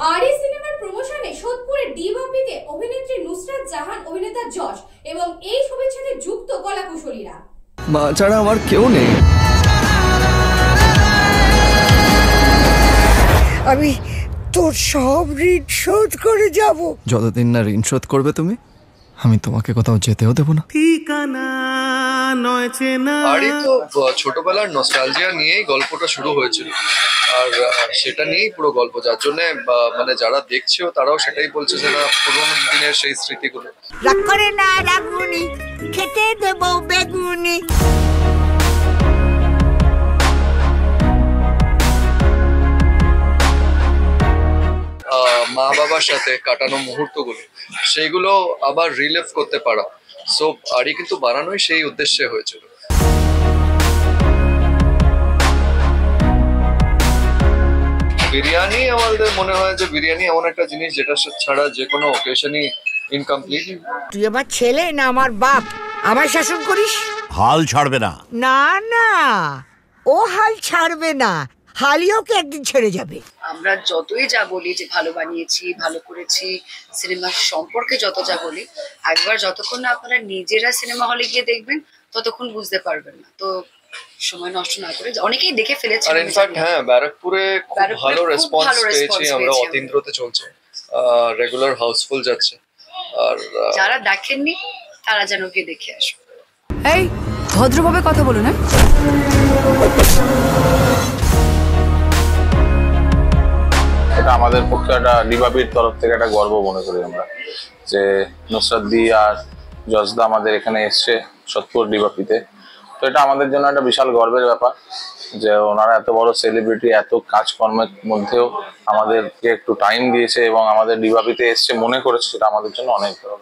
আর এই সিনেমার প্রমোশনে সোদপুরের ডিবাপিতে অভিনেত্রী নুসরাত জাহান, অভিনেতা যশ এবং এই ছবির সাথে যুক্ত কলাকুশলীরা। মা ছাড়া আমার কেউ নেই। আমি তোর সব ঋণ শোধ করে যাব। যতদিন না ঋণ শোধ করবে তুমি, আমি তোমাকে কোথাও যেতেও দেবো না। আরই তো ছোটবেলার নস্টালজিয়া নিয়েই গল্পটা শুরু হয়েছিল, আর সেটা নিয়েই পুরো গল্প, যার জন্য মানে যারা দেখছেও তারাও সেটাই বলছে যে না, পুরোনো দিনের সেই স্মৃতিগুলো। রাগ করে না রাগুনি, খেতে দেবো বেগুনি। মা বাবার সাথে কাটানো মুহূর্তগুলো, সেইগুলো আবার রিলিভ করতে পারা। সো আরই কিন্তু বানানোই সেই উদ্দেশ্যে হয়েছিল। বিরিয়ানি আমাদের মনে হয় যে বিরিয়ানি এমন একটা জিনিস যেটা ছাড়া যে কোনো অকেশনই ইনকমপ্লিট। তুই আমার ছেলে না আমার বাপ, আমায় শাসন করিস। হাল ছাড়বে না। না না, ও হাল ছাড়বে না, হালই ওকে একদিন ছেড়ে যাবে। আমরা যতই যা বলি যে ভালো বানিয়েছি, ভালো করেছি, সিনেমা সম্পর্কে যত যা বলি, একবার যতক্ষণ না আপনারা নিজেরা সিনেমা হলে গিয়ে দেখবেন ততক্ষণ বুঝতে পারবেন না। তো সময় নষ্ট না করে, অনেকেই দেখে ফেলেছে। আর ইনফ্যাক্ট হ্যাঁ, ব্যারাকপুরে খুব ভালো রেসপন্স পেয়েছি আমরা। অতীন্দ্রতে চলছে, রেগুলার হাউসফুল যাচ্ছে। আর যারা দেখেননি তারা যেন গিয়ে দেখে আসবে। এই ভদ্রভাবে কথা বলো না। এটা আমাদের পক্ষে একটা ডিবাপির তরফ থেকে একটা গর্ব মনে করি আমরা, যে নুসরাত দি আর যশদা আমাদের এখানে এসছে সোদপুর ডিবাপিতে। তো এটা আমাদের জন্য একটা বিশাল গর্বের ব্যাপার যে ওনারা এত বড় সেলিব্রিটি, এত কাজকর্মের মধ্যেও আমাদেরকে একটু টাইম দিয়েছে এবং আমাদের ডিবাপিতে এসছে মনে করেছে, সেটা আমাদের জন্য অনেক গর্ব।